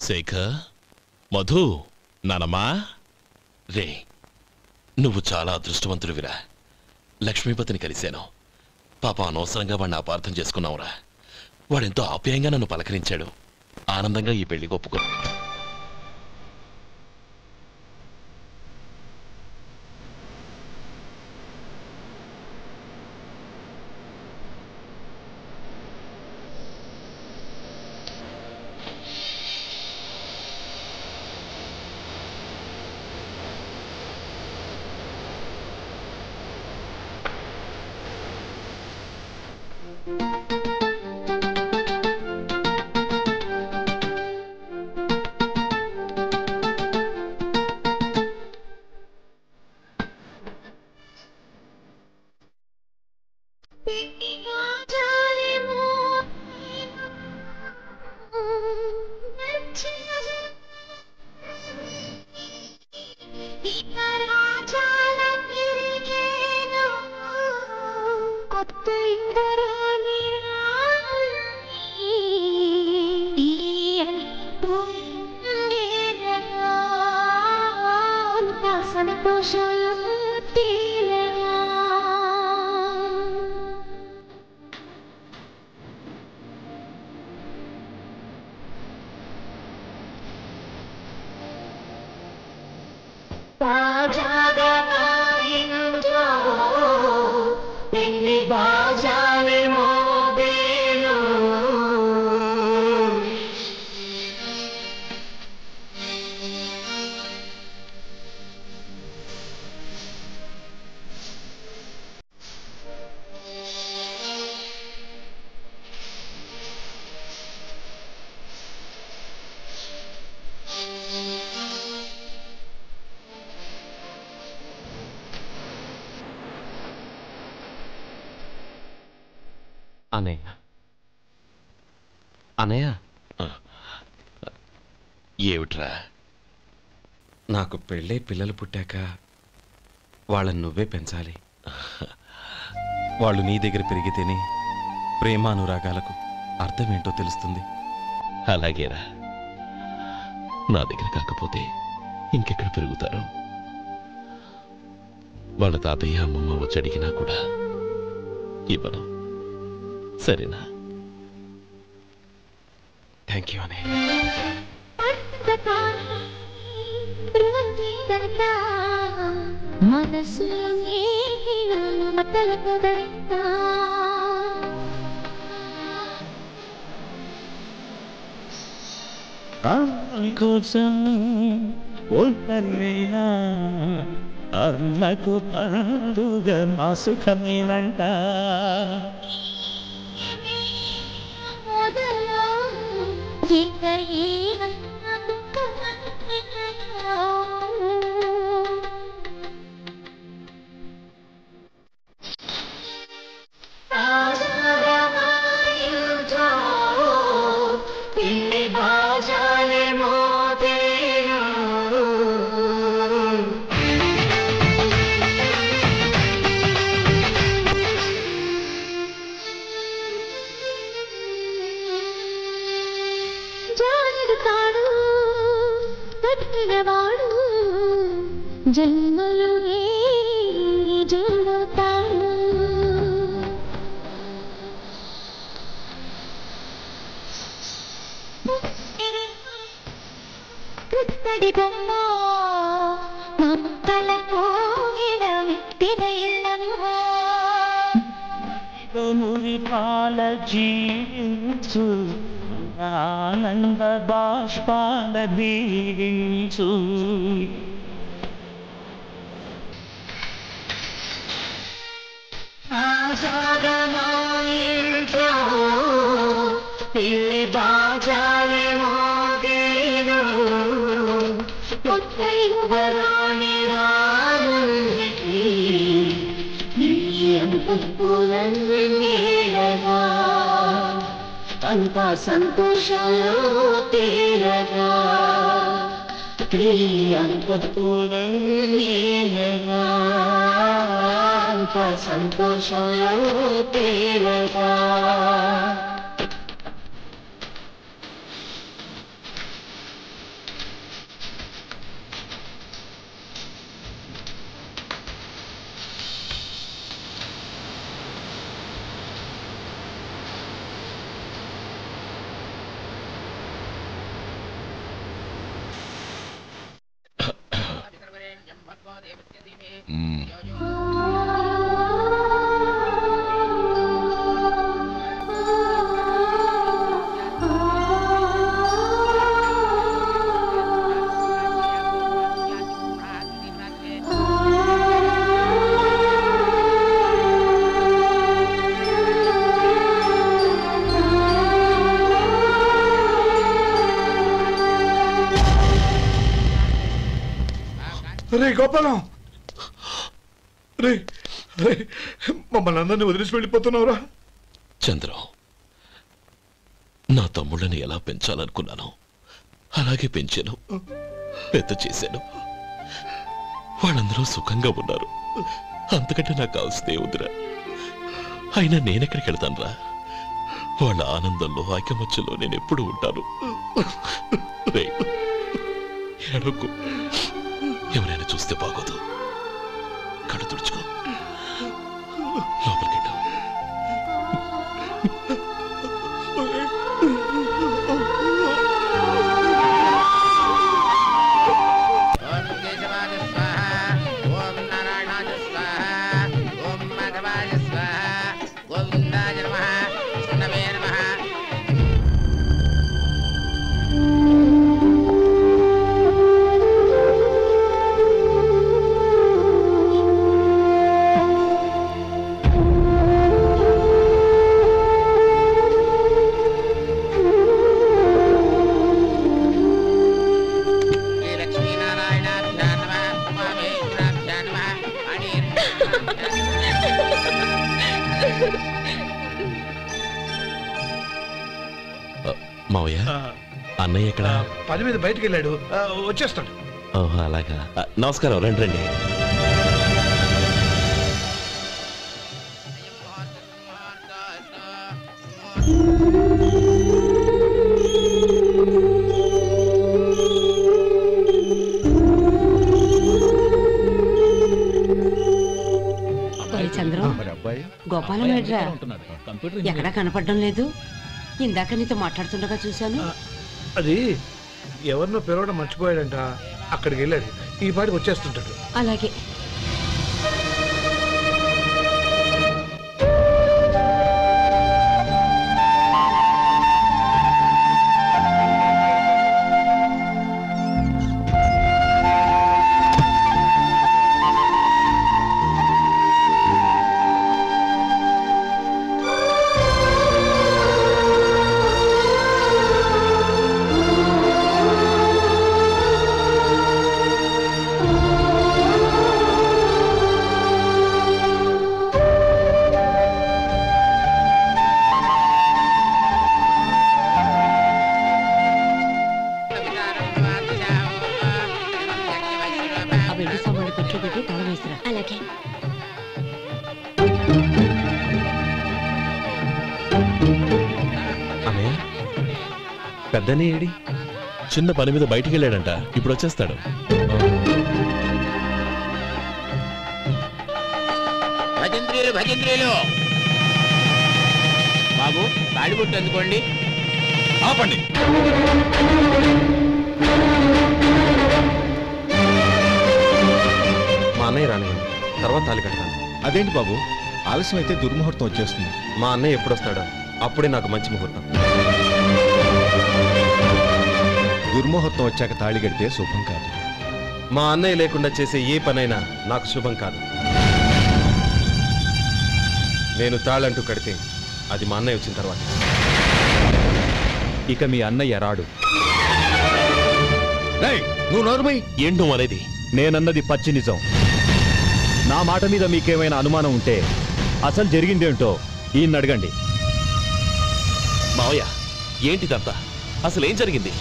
శేఖర్, మధు, నానమ్మా రే, నువ్వు చాలా అదృష్టవంతుడివిరా. లక్ష్మీపతిని కలిశాను. పాప అనవసరంగా వాడిని అపార్థం చేసుకున్నావురా. వాడెంతో ఆప్యాయంగా నన్ను పలకరించాడు. ఆనందంగా ఈ పెళ్లి ఒప్పుకో. అనయ్య, అనయ్య, ఏమిట్రా? నాకు పెళ్ళై పిల్లలు పుట్టాక వాళ్ళని నువ్వే పెంచాలి. వాళ్ళు నీ దగ్గర పెరిగితేనే ప్రేమానురాగాలకు అర్థమేంటో తెలుస్తుంది. అలాగేరా. నా దగ్గర కాకపోతే ఇంకెక్కడ పెరుగుతారు? వాళ్ళ తాతయ్య అమ్మమ్మ వచ్చి అడిగినా కూడా ఇవ్వను. సరేనా? థ్యాంక్ యూ అనే. కోసం ఒంటరిగా అన్నకు పండుగ మా సుఖమేనంట. జన్మలు జరుగుతాడు పుత్తడి బొమ్మ మమతల కోగిల తిరయల్లమ్మ మురిపాల జీవించు ఆనంద బాష్పాల బీగించు. పిల్లి బాజాలే మోగేను పుట్టరాని రాములకి పూలగా అంతా సంతోషంలో తేరగా అంత పూలగా అంతా సంతోషంలో తేరగా. గోపాలం రే రే మమ్మల్ని అందరినీ వదిలేసి వెళ్ళిపోతున్నావురా. చంద్రం, నా తమ్ముళ్ళని ఎలా పెంచాలనుకున్నానో అలాగే పెంచాను, పెద్ద చేశాను. వాళ్ళందరూ సుఖంగా ఉన్నారు, అంతకంటే నాకు కావలసిందే వద్దురా. అయినా నేనెక్కడికి వెళ్తానురా? వాళ్ళ ఆనందంలో ఐకమత్యంలో నేను ఎప్పుడు ఉంటాను. ఎడకు, ఎవరైనా చూస్తే బాగోదు. కళ్ళు తుడుచుకో, లోపలికి వెళ్ళు. మావయ్య, అన్నయ్య ఎక్కడ? పని మీద బయటకు వెళ్ళాడు, వచ్చేస్తాడు. ఓహో అలాగా. నమస్కారం, రండి రండి. చంద్రం, గోపాలం ఎడ్రా ఎక్కడా కనపడడం లేదు. ఇందాక నీతో మాట్లాడుతుండగా చూశాను. అది ఎవరినో పిలవడం మర్చిపోయాడంట, అక్కడికి వెళ్ళాడు. ఈ పాటికి వచ్చేస్తుంటాడు. అలాగే. పెద్దనే ఏడి? చిన్న పని మీద బయటికి వెళ్ళాడంట, ఇప్పుడు వచ్చేస్తాడు. భజంత్రీలు భజంత్రీలు బాబు, తాడిబొట్టు అందుకోండి. ఆపండి. మా అన్నయ్య రానివ్వండి, తర్వాత తాళి కడతాను. అదేంటి బాబు, ఆలస్యం అయితే దుర్ముహూర్తం వచ్చేస్తుంది. మా అన్నయ్య ఎప్పుడు వస్తాడో అప్పుడే నాకు మంచి ముహూర్తం. దుర్ముహూర్తం వచ్చాక తాళి కడితే శుభం కాదు. మా అన్నయ్య లేకుండా చేసే ఏ పనైనా నాకు శుభం కాదు. నేను తాళంటూ కడితే అది మా అన్నయ్య వచ్చిన తర్వాత. ఇక మీ అన్నయ్య రాడు. నువ్వు నోరుమై. ఏంటో అనేది? నేనన్నది పచ్చి నిజం. నా మాట మీద మీకేమైనా అనుమానం ఉంటే అసలు జరిగిందేంటో ఈయన్ని అడగండి. మావయ్య, ఏంటిదంతా? అసలు ఏం జరిగింది?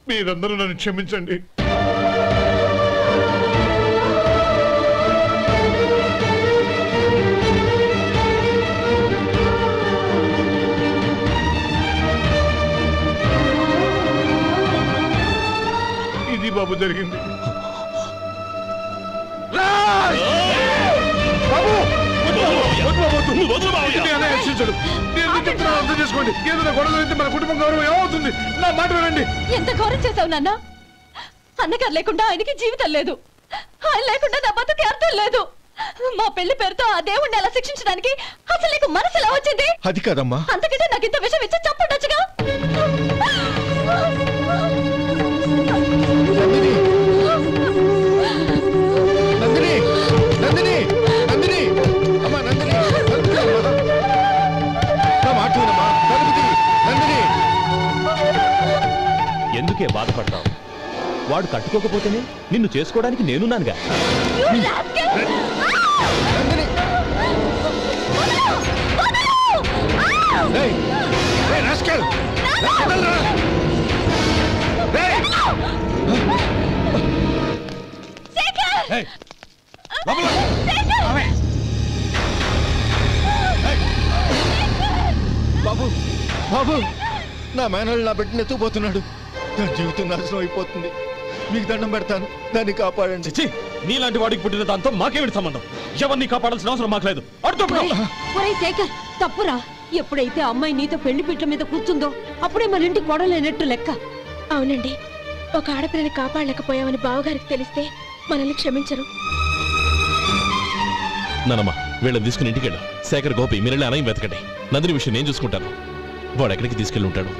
మీరందరూ నన్ను క్షమించండి. ఇది బాబు జరిగింది. అర్థం చేసుకోండి. ఏదైనా గొడవ అయితే మన కుటుంబం గౌరవం ఏమవుతుంది? నా మాట వినండి. ఎంత ఘోరం చేశావు నాన్న? అన్నగారు లేకుండా ఆయనకి జీవితం లేదు, ఆయన లేకుండా నా బతుకి అర్థం లేదు. మా పెళ్లి పేరుతో ఆ దేవుణ్ణి అలా శిక్షించడానికి అసలు నీకు మనసు ఎలా వచ్చింది? అది కాదమ్మా. అంతకంటే నాకు ఇంత విషయం ఇచ్చి చంపడొచ్చుగా. ఎందుకే బాధపడతావు? వాడు కట్టుకోకపోతేనే నిన్ను చేసుకోవడానికి నేనున్నానుగా. బాబు బాబు, నా మేనల్ని నా బిడ్డను ఎత్తుకుపోతున్నాడు. దాని జీవితం నాశనం అయిపోతుంది. మీకు దండం పెడతాను, దాన్ని కాపాడండి. చిచ్చి, నీలాంటి వాడికి పుట్టిన దాంతో మాకేమిటి సంబంధం? ఎవరిని కాపాడాల్సిన అవసరం మాకు లేదు. ఒరేయ్ శేఖర్, తప్పురా. ఎప్పుడైతే అమ్మాయి నీతో పెళ్లి పీటల మీద కూర్చుందో అప్పుడే మన ఇంటి కొడలేనట్టు లెక్క. అవునండి, ఒక ఆడపిల్లని కాపాడలేకపోయామని బావగారికి తెలిస్తే మనల్ని క్షమించరు. నానమ్మా, వీళ్ళని తీసుకుని ఇంటికి వెళ్ళు. శేఖర్, గోపి, మీరెళ్ళి అన్నయ్య వెతకండి. నందిని విషయం నేను చూసుకుంటాను. వాడు ఎక్కడికి తీసుకెళ్ళి ఉంటాడు.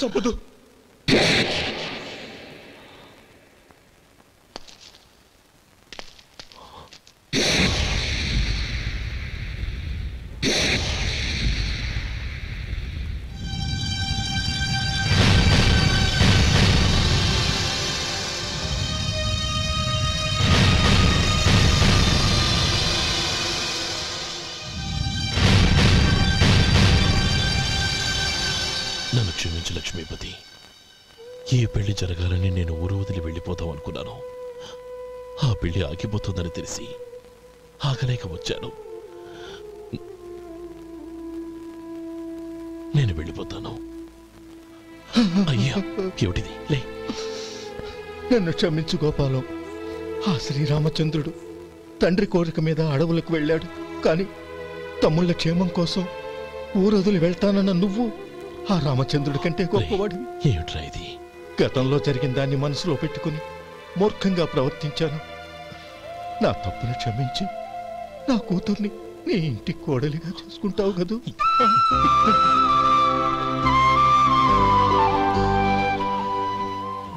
చంపదు. నన్ను క్షమించు లక్ష్మీపతి. ఈ పెళ్లి జరగాలని నేను ఊరు వదిలి వెళ్ళిపోతాం అనుకున్నాను. ఆ పెళ్లి ఆగిపోతుందని తెలిసి ఆగలేక వచ్చాను. నేను వెళ్ళిపోతాను. అయ్యా, ఏమిటిది? లే, నన్ను క్షమించు గోపాలం. ఆ శ్రీరామచంద్రుడు తండ్రి కోరిక మీద అడవులకు వెళ్ళాడు. కానీ తమ్ముళ్ళ క్షేమం కోసం ఊరొదిలి వెళ్తానన్న నువ్వు ఆ రామచంద్రుడి కంటే గొప్పవాడివి. ఏమిట్రా ఇది? గతంలో జరిగిన దాన్ని మనసులో పెట్టుకుని మూర్ఖంగా ప్రవర్తించాను. నా తప్పును క్షమించి నా కూతుర్ని నీ ఇంటి కోడలిగా చేసుకుంటావు కదూ?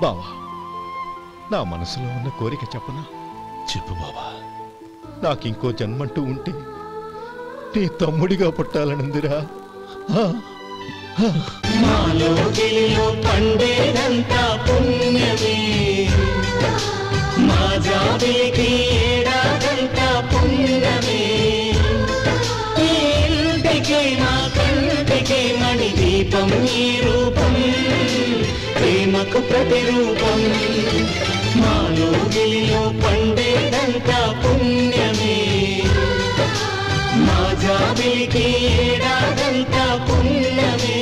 బావా, నా మనసులో ఉన్న కోరిక చెప్పనా? చెప్పు బావా. నాకింకో జన్మంటూ ఉంటే నీ తమ్ముడిగా పుట్టాలనుందిరా. మాలో గిలిలో పండేదంతా పుణ్యమే, మా జాబిలికి ఏడాదంతా పుణ్యమే. ఈ ఇంటికి మా కంటికి మణి దీపం ఈ రూపం, ప్రేమకు ప్రతిరూపం. మాలో గిలిలో పండేదంతా పుణ్యమే, మా జాబిలికి ఏడాదంతా పుణ్యమే.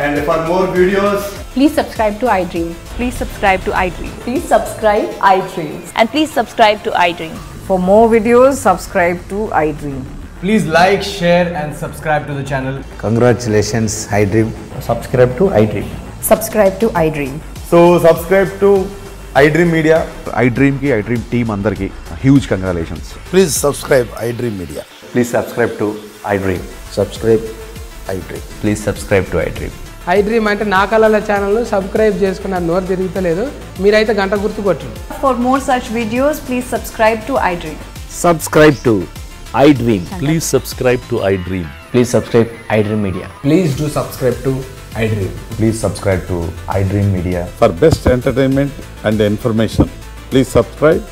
And for more videos, Please subscribe to iDream. Please subscribe to iDream. Please subscribe iDream. And please subscribe to iDream. For more videos, subscribe to iDream. please like, share and subscribe to the channel. Congratulations, iDream. Subscribe to iDream. Subscribe to iDream. So subscribe to iDream Media. iDream ki iDream team andarki huge congratulations. Please subscribe iDream Media. Please subscribe to iDream. Subscribe iDream. Please subscribe to iDream. iDream అంటే నా కళల channel subscribe చేసుకున్న నోరు తిరుగుతలేదు, మీరైతే గంట గుర్తు కొట్టండి. For more such videos, please subscribe to iDream. Subscribe to iDream. Please subscribe to iDream. Please subscribe iDream Media. Please do subscribe to iDream. Please subscribe to iDream Media. For best entertainment and information, please subscribe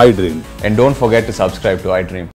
iDream. And don't forget to subscribe to iDream.